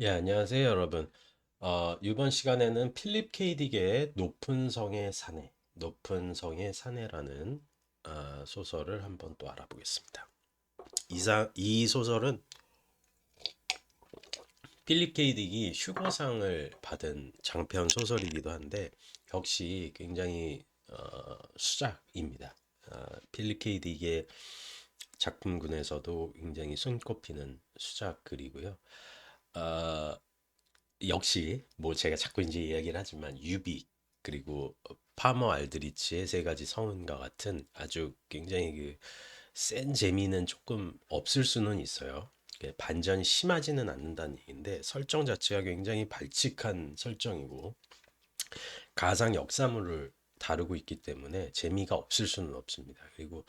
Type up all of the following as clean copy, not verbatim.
예, 안녕하세요, 여러분. 이번 시간에는 필립 K 딕의 높은 성의 사내라는 소설을 한번 또 알아보겠습니다. 이 소설은 필립 K 딕이 슈거상을 받은 장편 소설이기도 한데 역시 굉장히 수작입니다. 필립 K 딕의 작품군에서도 굉장히 손꼽히는 수작글이고요. 어, 역시 뭐 제가 자꾸 이제 이야기를 하지만 유비 그리고 파머 알드리치의 세 가지 성운과 같은 아주 굉장히 그 센 재미는 조금 없을 수는 있어요. 반전이 심하지는 않는다는 얘기인데 설정 자체가 굉장히 발칙한 설정이고 가상 역사물을 다루고 있기 때문에 재미가 없을 수는 없습니다. 그리고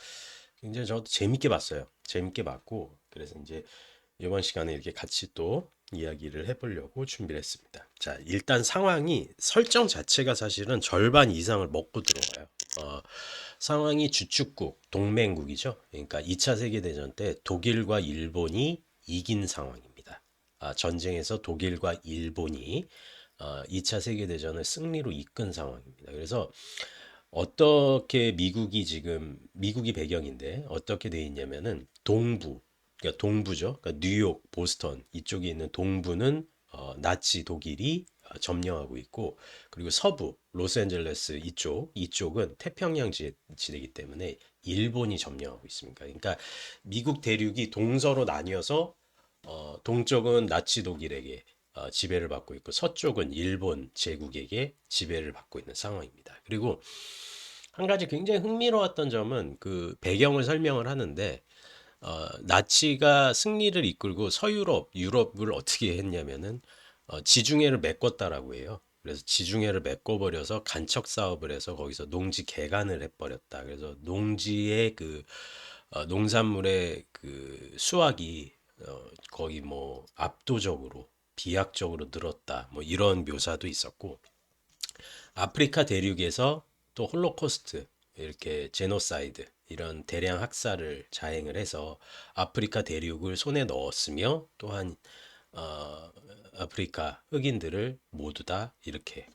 굉장히 저도 재밌게 봤어요. 재밌게 봤고 그래서 이제 이번 시간에 이렇게 같이 또 이야기를 해보려고 준비를 했습니다. 자, 일단 상황이 설정 자체가 사실은 절반 이상을 먹고 들어와요. 상황이 주축국, 동맹국이죠. 그러니까 2차 세계대전 때 독일과 일본이 이긴 상황입니다. 전쟁에서 독일과 일본이 2차 세계대전을 승리로 이끈 상황입니다. 그래서 어떻게 미국이 배경인데 어떻게 돼 있냐면은 그러니까 동부죠. 그러니까 뉴욕, 보스턴 이쪽에 있는 동부는 나치 독일이 점령하고 있고 그리고 서부 로스앤젤레스 이쪽은 태평양 지대이기 때문에 일본이 점령하고 있습니다. 그러니까 미국 대륙이 동서로 나뉘어서 동쪽은 나치 독일에게 지배를 받고 있고 서쪽은 일본 제국에게 지배를 받고 있는 상황입니다. 그리고 한 가지 굉장히 흥미로웠던 점은 그 배경을 설명을 하는데 나치가 승리를 이끌고 유럽을 어떻게 했냐면은 지중해를 메꿨다라고 해요. 그래서 지중해를 메꿔버려서 간척 사업을 해서 거기서 농지 개간을 해버렸다. 그래서 농지의 농산물의 그 수확이 거의 뭐 압도적으로 비약적으로 늘었다. 뭐 이런 묘사도 있었고 아프리카 대륙에서 또 홀로코스트 이렇게 제노사이드 이런 대량 학살을 자행을 해서 아프리카 대륙을 손에 넣었으며 또한 어, 아프리카 흑인들을 모두 다 이렇게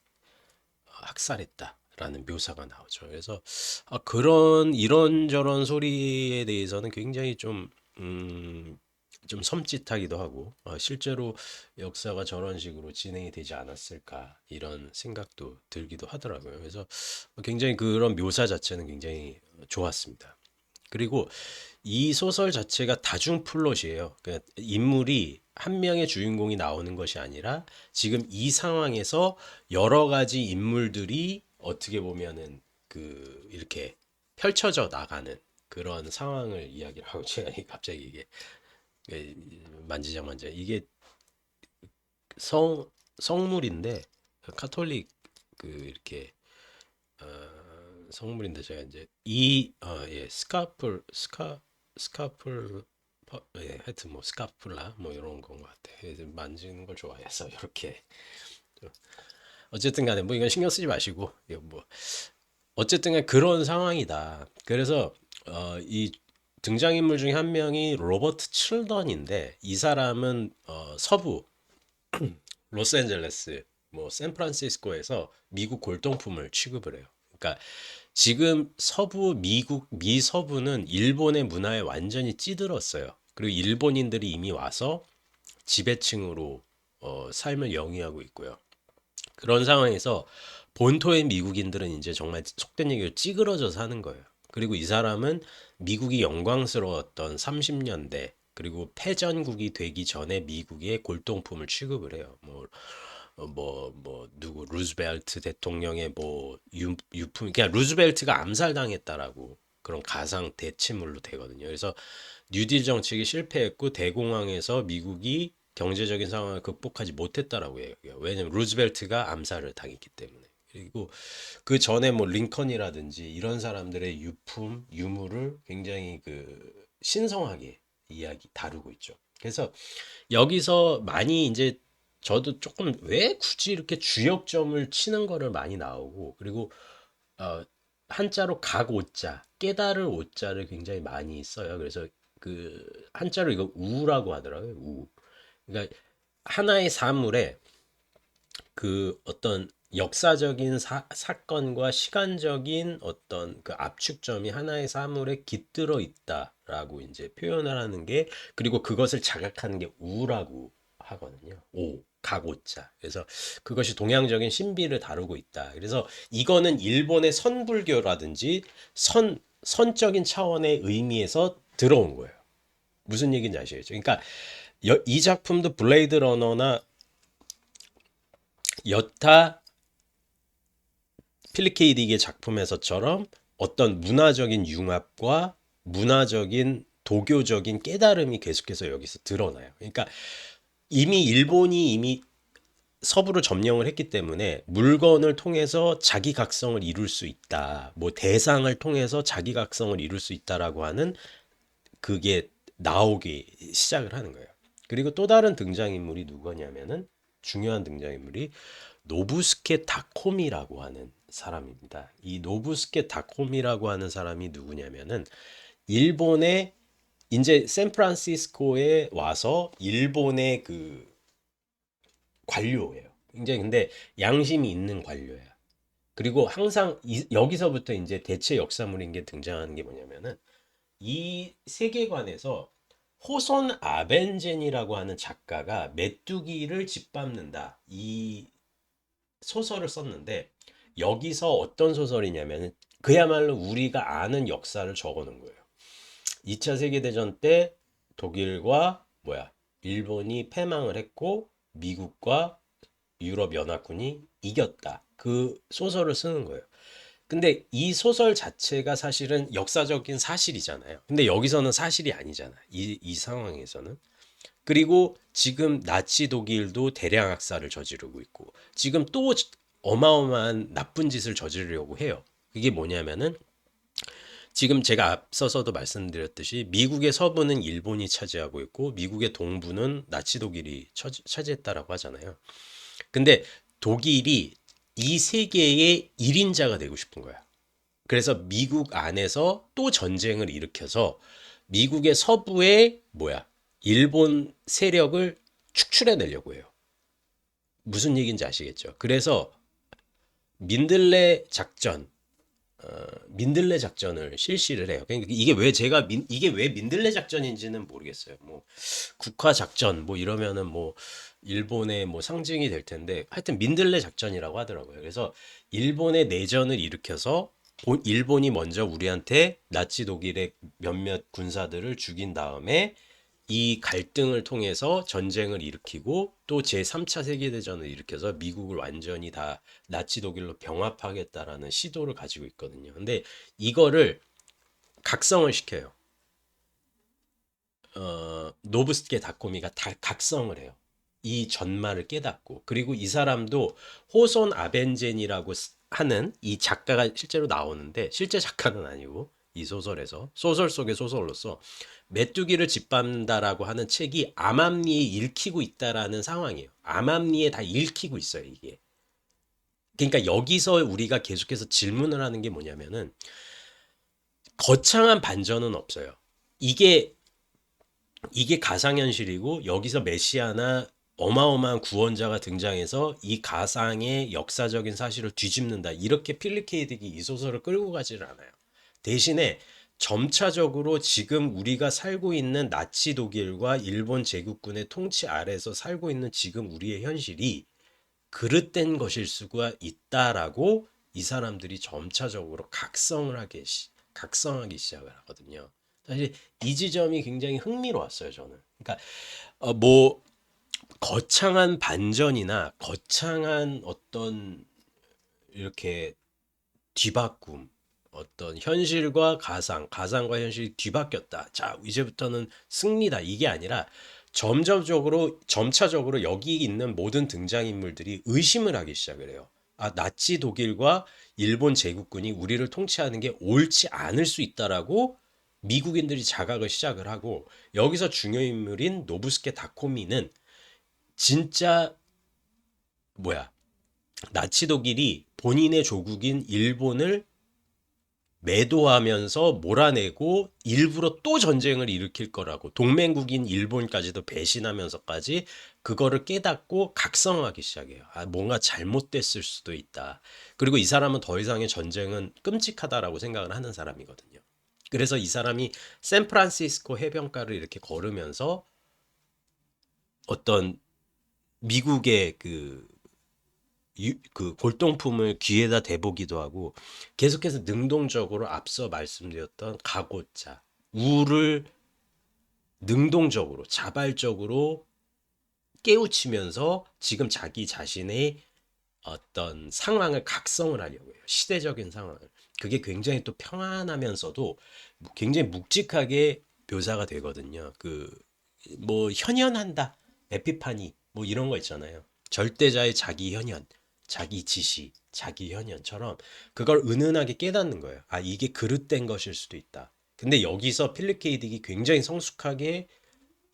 학살했다라는 묘사가 나오죠. 그래서 그런 이런저런 소리에 대해서는 굉장히 좀 섬찟하기도 하고 실제로 역사가 저런 식으로 진행이 되지 않았을까 이런 생각도 들기도 하더라고요. 그래서 굉장히 그런 묘사 자체는 굉장히 좋았습니다. 그리고 이 소설 자체가 다중 플롯이에요. 그러니까 인물이 한 명의 주인공이 나오는 것이 아니라 지금 이 상황에서 여러 가지 인물들이 어떻게 보면은 이렇게 펼쳐져 나가는 그런 상황을 이야기를 하고 제가 갑자기 이게 만지작만지작 이게 성 성물인데 카톨릭 이렇게 성물인데 제가 이제 예, 스카플 예, 하여튼 뭐 스카플라 뭐 이런 건 것 같아. 그래서 만지는 걸 좋아해서 이렇게 어쨌든 간에 뭐 이건 신경 쓰지 마시고 이거 뭐 어쨌든 간에 그런 상황이다. 그래서 이 등장인물 중에 한 명이 로버트 칠던인데 이 사람은 서부 로스앤젤레스 뭐 샌프란시스코에서 미국 골동품을 취급을 해요. 그러니까 지금 미서부는 일본의 문화에 완전히 찌들었어요. 그리고 일본인들이 이미 와서 지배층으로 삶을 영위하고 있고요. 그런 상황에서 본토의 미국인들은 이제 정말 속된 얘기로 찌그러져 사는 거예요. 그리고 이 사람은 미국이 영광스러웠던 30년대 그리고 패전국이 되기 전에 미국의 골동품을 취급을 해요. 누구 루즈벨트 대통령의 유품 그냥 루즈벨트가 암살당했다라고 그런 가상 대체물로 되거든요. 그래서 뉴딜 정책이 실패했고 대공황에서 미국이 경제적인 상황을 극복하지 못했다라고 해요. 왜냐면 루즈벨트가 암살을 당했기 때문에. 그리고 그 전에 뭐 링컨이라든지 이런 사람들의 유물을 굉장히 신성하게 다루고 있죠. 그래서 여기서 많이 이제 저도 조금 왜 굳이 이렇게 주역점을 치는 거를 많이 나오고 그리고 어, 한자로 각오자 깨달을 오자를 굉장히 많이 써요. 그래서 한자로 이거 우라고 하더라고요. 우. 그러니까 하나의 사물에 그 어떤 역사적인 사건과 시간적인 어떤 그 압축점이 하나의 사물에 깃들어 있다라고 이제 표현을 하는 게, 그리고 그것을 자각하는 게 우라고 하거든요. 각오자. 그래서 그것이 동양적인 신비를 다루고 있다. 그래서 이거는 일본의 선불교라든지 선적인 차원의 의미에서 들어온 거예요. 무슨 얘기인지 아시겠죠? 그러니까 이 작품도 블레이드 러너나 여타 필립 K. 딕의 작품에서처럼 어떤 문화적인 융합과 문화적인 도교적인 깨달음이 계속해서 여기서 드러나요. 그러니까 이미 서부를 점령을 했기 때문에 물건을 통해서 자기 각성을 이룰 수 있다. 뭐 대상을 통해서 자기 각성을 이룰 수 있다라고 하는 그게 나오기 시작을 하는 거예요. 그리고 또 다른 등장인물이 누구냐면은, 중요한 등장인물이 노부스케 다코미라고 하는 사람입니다. 이 노부스케 다코미라고 하는 사람이 누구냐면은, 일본의 이제 샌프란시스코에 와서 일본의 그 관료예요. 굉장히 근데 양심이 있는 관료야. 그리고 항상 여기서부터 이제 대체 역사물인 게 등장하는 게 뭐냐면은, 이 세계관에서 호손 아벤젠이라고 하는 작가가 메뚜기를 짓밟는다, 이 소설을 썼는데, 여기서 어떤 소설이냐면 그야말로 우리가 아는 역사를 적어놓은 거예요. 2차 세계대전 때 독일과 일본이 패망을 했고 미국과 유럽 연합군이 이겼다. 그 소설을 쓰는 거예요. 근데 이 소설 자체가 사실은 역사적인 사실이잖아요. 근데 여기서는 사실이 아니잖아. 이 상황에서는. 그리고 지금 나치 독일도 대량 학살을 저지르고 있고, 지금 또 어마어마한 나쁜 짓을 저지르려고 해요. 그게 뭐냐면은, 지금 제가 앞서서도 말씀드렸듯이 미국의 서부는 일본이 차지하고 있고 미국의 동부는 나치 독일이 차지했다라고 하잖아요. 근데 독일이 이 세계의 1인자가 되고 싶은 거야. 그래서 미국 안에서 또 전쟁을 일으켜서 미국의 서부에 일본 세력을 축출해내려고 해요. 무슨 얘기인지 아시겠죠? 그래서 민들레 작전, 민들레 작전을 실시를 해요. 그러니까 이게 왜 민들레 작전인지는 모르겠어요. 뭐 국화 작전 뭐 이러면은 뭐 일본의 뭐 상징이 될 텐데, 하여튼 민들레 작전이라고 하더라고요. 그래서 일본의 내전을 일으켜서 일본이 먼저 우리한테 나치 독일의 몇몇 군사들을 죽인 다음에 이 갈등을 통해서 전쟁을 일으키고 또 제3차 세계대전을 일으켜서 미국을 완전히 다 나치 독일로 병합하겠다라는 시도를 가지고 있거든요. 근데 이거를 각성을 시켜요. 노부스케 다코미가 다 각성을 해요. 이 전말을 깨닫고. 그리고 이 사람도 호손 아벤젠이라고 하는 이 작가가 실제로 나오는데, 실제 작가는 아니고 이 소설에서 소설 속의 소설로서 메뚜기를 짓밟는다라고 하는 책이 암암리에 읽히고 있다라는 상황이에요. 암암리에 다 읽히고 있어요, 이게. 그러니까 여기서 우리가 계속해서 질문을 하는 게 뭐냐면은, 거창한 반전은 없어요. 이게 가상현실이고 여기서 메시아나 어마어마한 구원자가 등장해서 이 가상의 역사적인 사실을 뒤집는다, 이렇게 필립 K. 딕이 이 소설을 끌고 가지를 않아요. 대신에 점차적으로 지금 우리가 살고 있는 나치 독일과 일본 제국군의 통치 아래에서 살고 있는 지금 우리의 현실이 그릇된 것일 수가 있다라고 이 사람들이 점차적으로 각성하기 시작을 하거든요. 사실 이 지점이 굉장히 흥미로웠어요, 저는. 그러니까 뭐 거창한 반전이나 거창한 어떤 이렇게 뒤바꿈, 어떤 현실과 가상과 현실이 뒤바뀌었다, 자 이제부터는 승리다, 이게 아니라 점차적으로 여기 있는 모든 등장인물들이 의심을 하기 시작을 해요. 아, 나치 독일과 일본 제국군이 우리를 통치하는 게 옳지 않을 수 있다라고 미국인들이 자각을 시작을 하고, 여기서 중요인물인 노부스케 다코미는 진짜 뭐야 나치 독일이 본인의 조국인 일본을 매도하면서 몰아내고 일부러 또 전쟁을 일으킬 거라고 동맹국인 일본까지도 배신하면서까지 그거를 깨닫고 각성하기 시작해요. 아, 뭔가 잘못됐을 수도 있다. 그리고 이 사람은 더 이상의 전쟁은 끔찍하다라고 생각을 하는 사람이거든요. 그래서 이 사람이 샌프란시스코 해변가를 이렇게 걸으면서 어떤 미국의 그 골동품을 귀에다 대보기도 하고 계속해서 능동적으로 앞서 말씀드렸던 가고자 우를 능동적으로 자발적으로 깨우치면서 지금 자기 자신의 어떤 상황을 각성을 하려고 해요. 시대적인 상황을. 그게 굉장히 또 평안하면서도 굉장히 묵직하게 묘사가 되거든요. 뭐 현현한다. 에피파니 뭐 이런 거 있잖아요. 절대자의 자기 현현, 자기 지시, 자기 현현처럼 그걸 은은하게 깨닫는 거예요. 아, 이게 그릇된 것일 수도 있다. 근데 여기서 필립 K 딕이 굉장히 성숙하게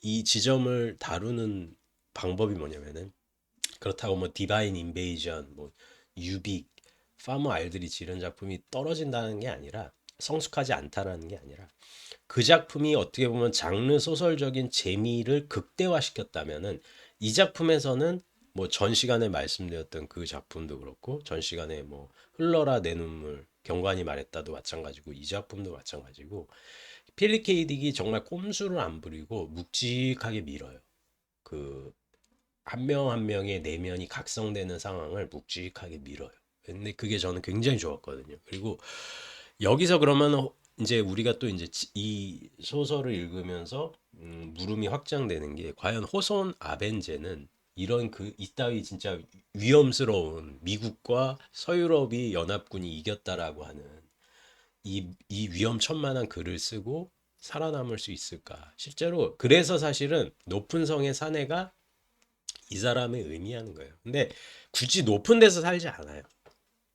이 지점을 다루는 방법이 뭐냐면은 그렇다고 뭐 디바인 인베이전, 뭐 유빅, 파머 알드리치 이런 작품이 떨어진다는 게 아니라 성숙하지 않다라는 게 아니라 그 작품이 어떻게 보면 장르 소설적인 재미를 극대화시켰다면은 이 작품에서는 뭐 전 시간에 말씀드렸던 그 작품도 그렇고 전 시간에 뭐 흘러라 내 눈물 경관이 말했다도 마찬가지고 이 작품도 마찬가지고 필립 K 딕이 정말 꼼수를 안 부리고 묵직하게 밀어요. 그 한 명 한 명의 내면이 각성되는 상황을 묵직하게 밀어요. 근데 그게 저는 굉장히 좋았거든요. 그리고 여기서 그러면 이제 우리가 또 이제 이 소설을 읽으면서 물음이 확장되는 게 과연 호손 아벤제는 이런 이따위 진짜 위험스러운 미국과 서유럽이 연합군이 이겼다라고 하는 이 위험천만한 글을 쓰고 살아남을 수 있을까? 실제로 그래서 사실은 높은 성의 사내가 이 사람을 의미하는 거예요. 근데 굳이 높은 데서 살지 않아요.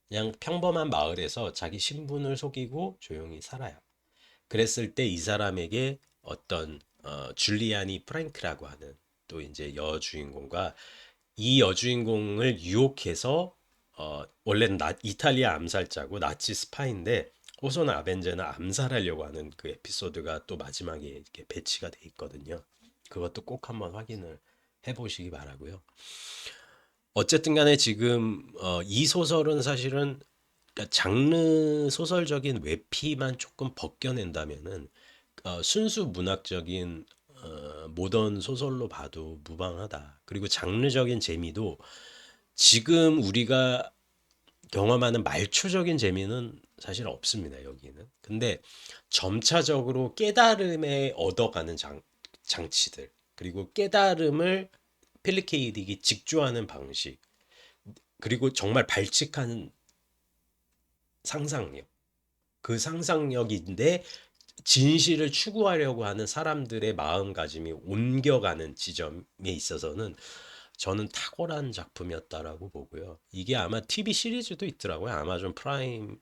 그냥 평범한 마을에서 자기 신분을 속이고 조용히 살아요. 그랬을 때 이 사람에게 어떤 줄리아니 프랭크라고 하는 또 이제 여주인공과 이 여주인공을 유혹해서 원래는 이탈리아 암살자고 나치 스파인데 호손 아벤제는 암살하려고 하는 그 에피소드가 또 마지막에 이렇게 배치가 돼 있거든요. 그것도 꼭 한번 확인을 해보시기 바라고요. 어쨌든 간에 지금 이 소설은 사실은 그러니까 장르 소설적인 외피만 조금 벗겨낸다면은 순수 문학적인 모던 소설로 봐도 무방하다. 그리고 장르적인 재미도 지금 우리가 경험하는 말초적인 재미는 사실 없습니다, 여기는. 근데 점차적으로 깨달음에 얻어가는 장치들, 그리고 깨달음을 펠리케이딕이 직조하는 방식, 그리고 정말 발칙한 상상력. 그 상상력인데 진실을 추구하려고 하는 사람들의 마음가짐이 옮겨가는 지점에 있어서는 저는 탁월한 작품이었다라고 보고요. 이게 아마 TV 시리즈도 있더라고요. 아마존 프라임이었던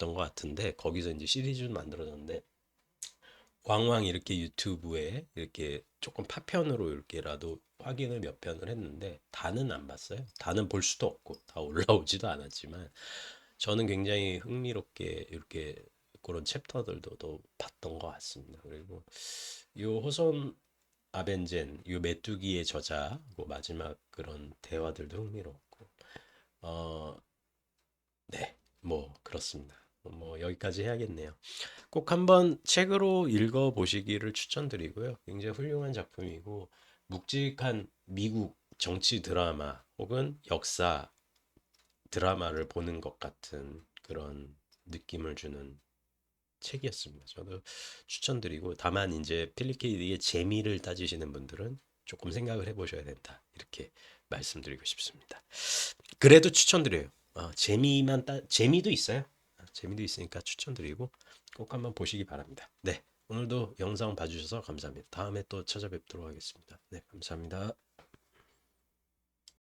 것 같은데 거기서 이제 시리즈도 만들어졌는데 왕왕 이렇게 유튜브에 이렇게 조금 파편으로 이렇게라도 확인을 몇 편을 했는데 다는 안 봤어요. 다는 볼 수도 없고 다 올라오지도 않았지만 저는 굉장히 흥미롭게 이렇게 그런 챕터들도 또 봤던 것 같습니다. 그리고 이 호손 아벤젠, 이 메뚜기의 저자, 그 마지막 그런 대화들도 흥미롭고, 어, 네, 뭐 그렇습니다. 뭐 여기까지 해야겠네요. 꼭 한번 책으로 읽어 보시기를 추천드리고요. 굉장히 훌륭한 작품이고 묵직한 미국 정치 드라마 혹은 역사 드라마를 보는 것 같은 그런 느낌을 주는 책이었습니다. 저도 추천드리고 다만 이제 필립 K 딕의 재미를 따지시는 분들은 조금 생각을 해보셔야 된다. 이렇게 말씀드리고 싶습니다. 그래도 추천드려요. 재미도 있어요. 재미도 있으니까 추천드리고 꼭 한번 보시기 바랍니다. 네, 오늘도 영상 봐주셔서 감사합니다. 다음에 또 찾아뵙도록 하겠습니다. 네, 감사합니다.